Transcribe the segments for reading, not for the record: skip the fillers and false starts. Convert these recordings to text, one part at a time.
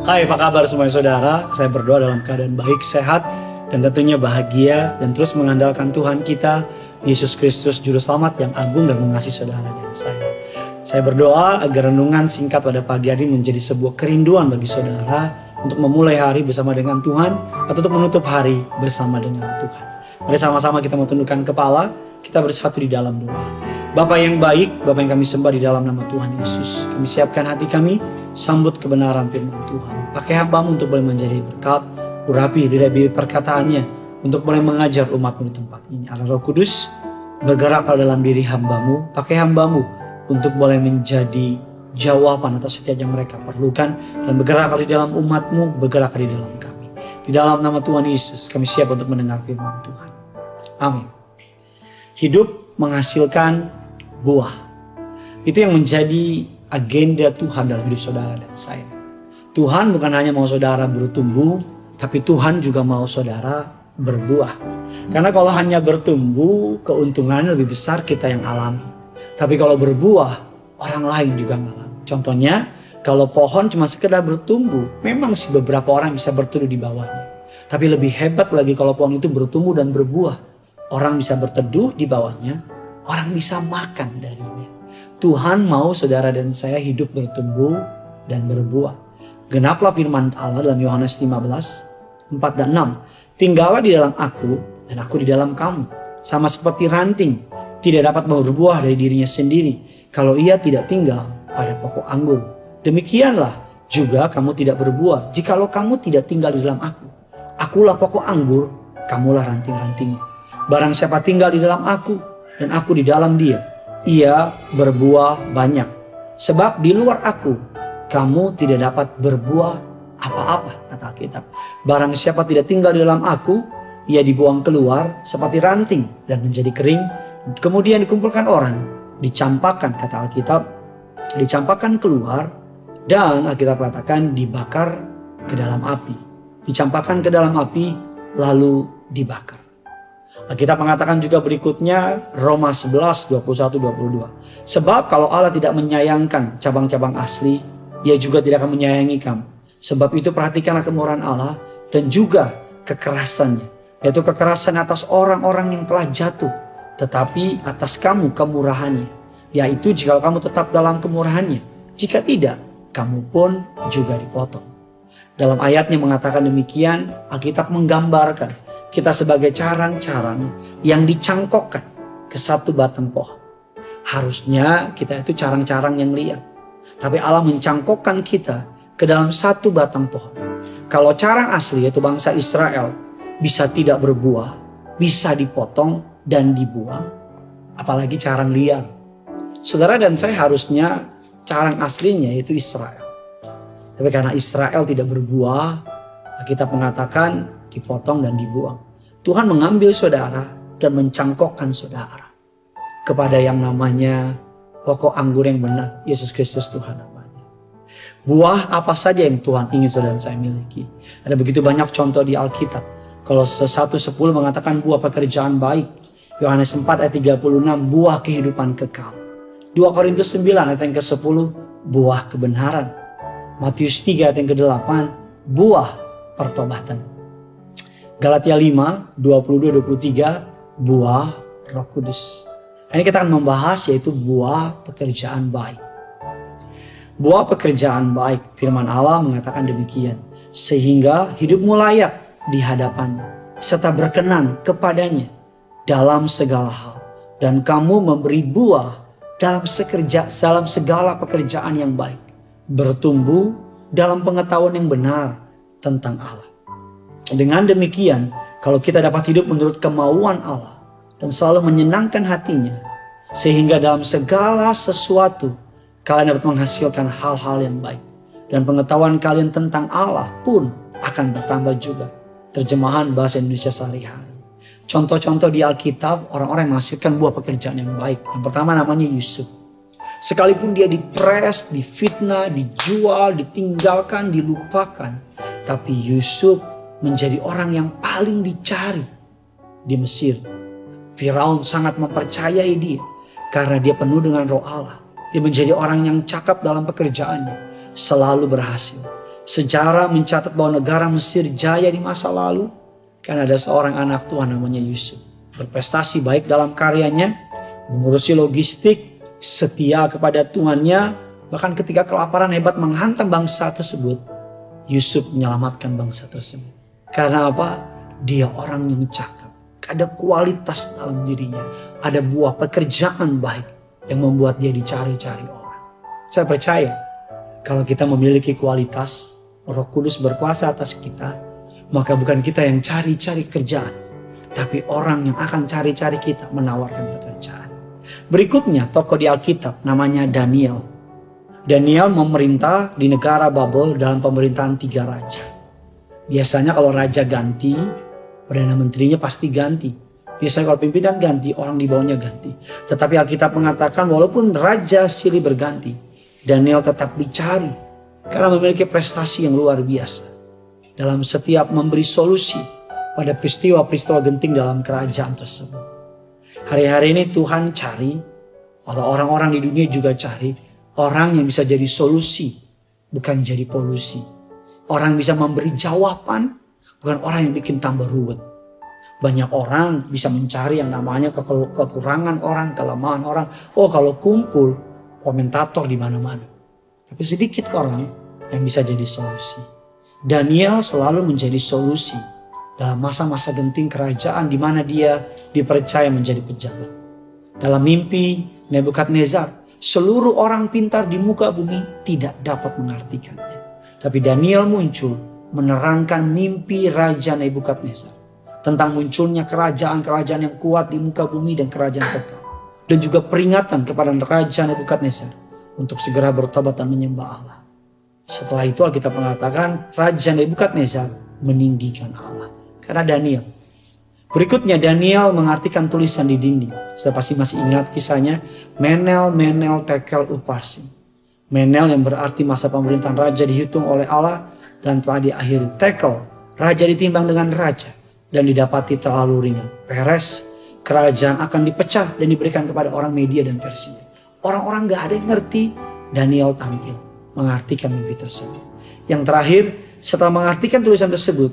Hai, apa kabar semuanya saudara? Saya berdoa dalam keadaan baik, sehat, dan tentunya bahagia, dan terus mengandalkan Tuhan kita, Yesus Kristus, Juru Selamat yang agung dan mengasihi saudara dan saya. Saya berdoa agar renungan singkat pada pagi hari menjadi sebuah kerinduan bagi saudara untuk memulai hari bersama dengan Tuhan atau untuk menutup hari bersama dengan Tuhan. Mari sama-sama kita mau tundukkan kepala, kita bersatu di dalam doa. Bapa yang baik, Bapa yang kami sembah di dalam nama Tuhan Yesus. Kami siapkan hati kami, sambut kebenaran firman Tuhan. Pakai hamba-Mu untuk boleh menjadi berkat, urapi lidah bibir perkataannya untuk boleh mengajar umat-Mu di tempat ini. Allah Roh Kudus, bergerak dalam diri hamba-Mu, pakai hamba-Mu untuk boleh menjadi jawaban atas setiap yang mereka perlukan, dan bergerak di dalam umat-Mu, bergerak di dalam kami. Di dalam nama Tuhan Yesus, kami siap untuk mendengar firman Tuhan. Amin. Hidup menghasilkan buah. Itu yang menjadi agenda Tuhan dalam hidup saudara dan saya. Tuhan bukan hanya mau saudara bertumbuh, tapi Tuhan juga mau saudara berbuah. Karena kalau hanya bertumbuh, keuntungannya lebih besar kita yang alami. Tapi kalau berbuah, orang lain juga ngalami. Contohnya, kalau pohon cuma sekedar bertumbuh, memang sih beberapa orang bisa berteduh di bawahnya. Tapi lebih hebat lagi kalau pohon itu bertumbuh dan berbuah. Orang bisa berteduh di bawahnya, orang bisa makan darinya. Tuhan mau saudara dan saya hidup bertumbuh dan berbuah. Genaplah firman Allah dalam Yohanes 15, 4 dan 6. Tinggallah di dalam aku dan aku di dalam kamu. Sama seperti ranting tidak dapat berbuah dari dirinya sendiri kalau ia tidak tinggal pada pokok anggur. Demikianlah juga kamu tidak berbuah jikalau kamu tidak tinggal di dalam aku. Akulah pokok anggur, kamulah ranting-rantingnya. Barang siapa tinggal di dalam aku dan aku di dalam dia, ia berbuah banyak. Sebab di luar aku, kamu tidak dapat berbuah apa-apa, kata Alkitab. Barang siapa tidak tinggal di dalam aku, ia dibuang keluar seperti ranting dan menjadi kering. Kemudian dikumpulkan orang, dicampakkan, kata Alkitab, dicampakkan keluar, dan Alkitab katakan dibakar ke dalam api. Dicampakkan ke dalam api, lalu dibakar. Kita mengatakan juga berikutnya Roma 11, 21-22. Sebab kalau Allah tidak menyayangkan cabang-cabang asli, ia juga tidak akan menyayangi kamu. Sebab itu perhatikanlah kemurahan Allah dan juga kekerasannya. Yaitu kekerasan atas orang-orang yang telah jatuh, tetapi atas kamu kemurahannya. Yaitu jika kamu tetap dalam kemurahannya. Jika tidak, kamu pun juga dipotong. Dalam ayatnya mengatakan demikian, Alkitab menggambarkan kita sebagai carang-carang yang dicangkokkan ke satu batang pohon. Harusnya kita itu carang-carang yang liar. Tapi Allah mencangkokkan kita ke dalam satu batang pohon. Kalau carang asli yaitu bangsa Israel bisa tidak berbuah, bisa dipotong dan dibuang, apalagi carang liar. Saudara dan saya harusnya carang aslinya yaitu Israel. Tapi karena Israel tidak berbuah, kita mengatakan dipotong dan dibuang. Tuhan mengambil saudara dan mencangkokkan saudara kepada yang namanya pokok anggur yang benar, Yesus Kristus Tuhan namanya. Buah apa saja yang Tuhan ingin saudara dan saya miliki. Ada begitu banyak contoh di Alkitab. Kalau 1:10 mengatakan buah pekerjaan baik. Yohanes 4 ayat 36 buah kehidupan kekal. 2 Korintus 9 ayat yang ke-10 buah kebenaran. Matius 3 ayat yang ke-8 buah pertobatan. Galatia 5, 22-23 buah Roh Kudus. Ini kita akan membahas yaitu buah pekerjaan baik. Buah pekerjaan baik, firman Allah mengatakan demikian. Sehingga hidupmu layak di hadapannya, serta berkenan kepadanya dalam segala hal. Dan kamu memberi buah dalam segala pekerjaan yang baik. Bertumbuh dalam pengetahuan yang benar tentang Allah. Dengan demikian, kalau kita dapat hidup menurut kemauan Allah dan selalu menyenangkan hatinya, sehingga dalam segala sesuatu kalian dapat menghasilkan hal-hal yang baik. Dan pengetahuan kalian tentang Allah pun akan bertambah juga. Terjemahan bahasa Indonesia sehari-hari. Contoh-contoh di Alkitab orang-orang yang menghasilkan buah pekerjaan yang baik. Yang pertama namanya Yusuf. Sekalipun dia dipres, difitnah, dijual, ditinggalkan, dilupakan. Tapi Yusuf menjadi orang yang paling dicari di Mesir. Firaun sangat mempercayai dia karena dia penuh dengan roh Allah. Dia menjadi orang yang cakap dalam pekerjaannya, selalu berhasil. Sejarah mencatat bahwa negara Mesir jaya di masa lalu karena ada seorang anak Tuhan namanya Yusuf. Berprestasi baik dalam karyanya, mengurusi logistik, setia kepada tuannya. Bahkan ketika kelaparan hebat menghantam bangsa tersebut, Yusuf menyelamatkan bangsa tersebut. Karena apa? Dia orang yang cakap. Ada kualitas dalam dirinya. Ada buah pekerjaan baik yang membuat dia dicari-cari orang. Saya percaya kalau kita memiliki kualitas, Roh Kudus berkuasa atas kita, maka bukan kita yang cari-cari kerjaan, tapi orang yang akan cari-cari kita menawarkan pekerjaan. Berikutnya tokoh di Alkitab namanya Daniel. Daniel memerintah di negara Babel dalam pemerintahan 3 raja. Biasanya kalau raja ganti, Perdana Menterinya pasti ganti. Biasanya kalau pimpinan ganti, orang di bawahnya ganti. Tetapi Alkitab mengatakan walaupun raja silih berganti, Daniel tetap dicari. Karena memiliki prestasi yang luar biasa. Dalam setiap memberi solusi pada peristiwa-peristiwa genting dalam kerajaan tersebut. Hari-hari ini Tuhan cari, atau orang-orang di dunia juga cari, orang yang bisa jadi solusi, bukan jadi polusi. Orang yang bisa memberi jawaban, bukan orang yang bikin tambah ruwet. Banyak orang bisa mencari yang namanya kekurangan orang, kelemahan orang. Oh, kalau kumpul, komentator di mana-mana. Tapi sedikit orang yang bisa jadi solusi. Daniel selalu menjadi solusi dalam masa-masa genting kerajaan di mana dia dipercaya menjadi pejabat. Dalam mimpi Nebukadnezar, seluruh orang pintar di muka bumi tidak dapat mengartikannya. Tapi Daniel muncul menerangkan mimpi Raja Nebukadnezar tentang munculnya kerajaan-kerajaan yang kuat di muka bumi dan kerajaan kekal. Dan juga peringatan kepada Raja Nebukadnezar untuk segera bertobat dan menyembah Allah. Setelah itu Alkitab mengatakan Raja Nebukadnezar meninggikan Allah. Karena Daniel. Berikutnya Daniel mengartikan tulisan di dinding. Sudah pasti masih ingat kisahnya. Menel, Menel, Tekel, Upharsin. Menel yang berarti masa pemerintahan raja dihitung oleh Allah dan telah diakhiri. Tekel, raja ditimbang dengan raja dan didapati terlalu ringan. Peres, kerajaan akan dipecah dan diberikan kepada orang Media dan Persia. Orang-orang gak ada yang ngerti, Daniel tampil mengartikan mimpi tersebut. Yang terakhir, setelah mengartikan tulisan tersebut,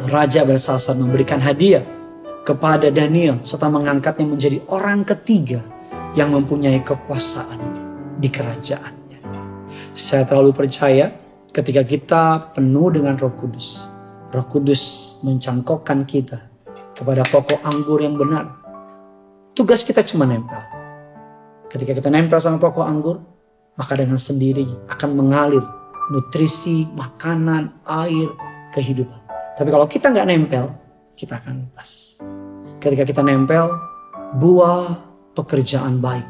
Raja Belsasar memberikan hadiah kepada Daniel serta mengangkatnya menjadi orang ketiga yang mempunyai kekuasaan di kerajaannya. Saya terlalu percaya ketika kita penuh dengan Roh Kudus, Roh Kudus mencangkokkan kita kepada pokok anggur yang benar. Tugas kita cuma nempel. Ketika kita nempel sama pokok anggur, maka dengan sendirinya akan mengalir nutrisi, makanan, air, kehidupan. Tapi kalau kita nggak nempel, kita akan lepas. Ketika kita nempel, buah pekerjaan baik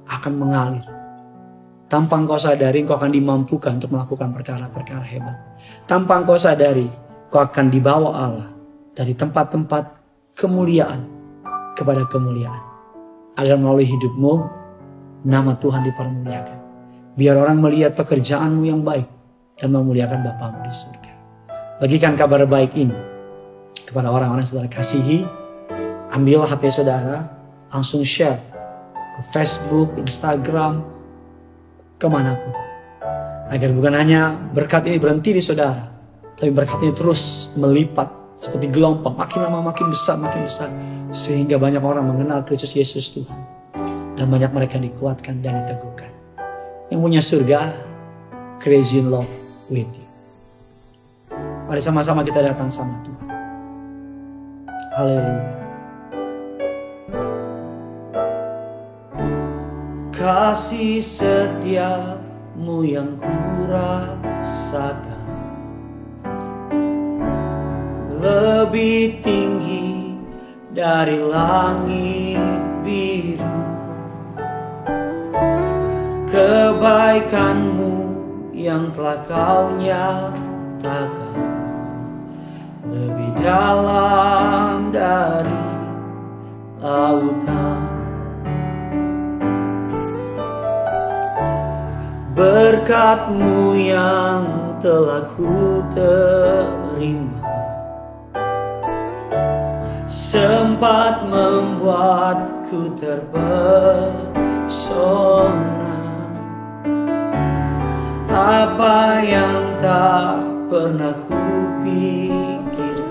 akan mengalir. Tanpa engkau sadari, engkau akan dimampukan untuk melakukan perkara-perkara hebat. Tanpa engkau sadari, engkau akan dibawa Allah dari tempat-tempat kemuliaan kepada kemuliaan. Agar melalui hidupmu, nama Tuhan dipermuliakan. Biar orang melihat pekerjaanmu yang baik dan memuliakan Bapamu di surga. Bagikan kabar baik ini kepada orang-orang yang saudara kasihi. Ambil HP saudara, langsung share ke Facebook, Instagram, kemanapun. Agar bukan hanya berkat ini berhenti di saudara, tapi berkat ini terus melipat seperti gelombang, makin lama makin besar, sehingga banyak orang mengenal Kristus Yesus Tuhan. Dan banyak mereka dikuatkan dan diteguhkan. Yang punya surga, crazy in love with you. Mari sama-sama kita datang sama Tuhan. Haleluya. Kasih setiamu yang kurasakan lebih tinggi dari langit biru. Kebaikanmu yang telah kau nyatakan lebih dalam dari lautan. Berkat-Mu yang telah ku terima sempat membuatku terpesona. Apa yang tak pernah kupikirkan.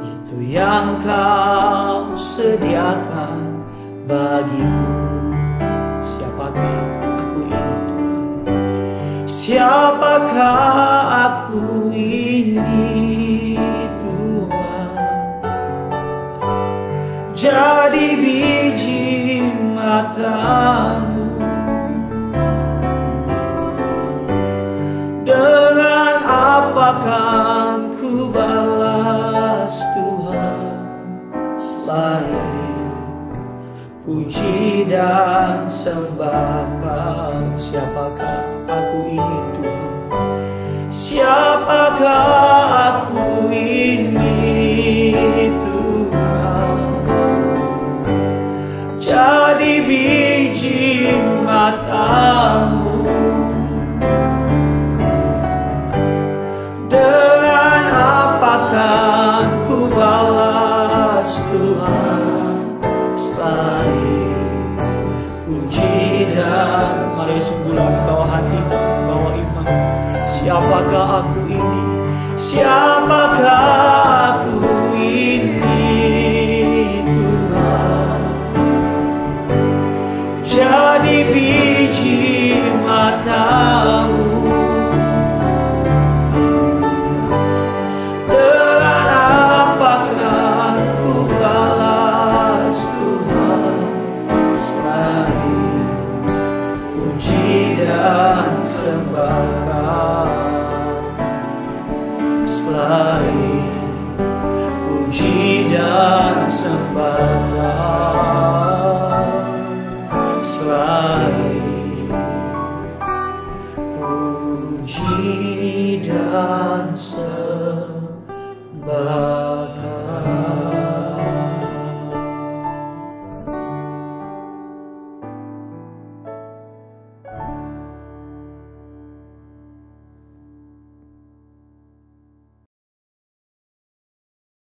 Itu yang Kau sediakan bagiku. Siapakah aku ini Tuhan? Siapakah aku ini Tuhan? Jadi biji mata-Mu. Dengan apa kan ku balas Tuhan selain puji dan sembah Kau? Siapakah aku ini Tuhan? Siapakah aku ini Tuhan? Jadi biji mata-Mu. Dengan apa kan ku balas Tuhan selain puji dan mari sungguhan, bawa hati, bawa iman. Siapakah aku ini? Siapakah aku ini Tuhan? Jadi biji mata-Mu. Dengan apakah ku balas Tuhan selain puji dan sembah Kau? Selain puji dan sembah Kau. Selain puji dan sembah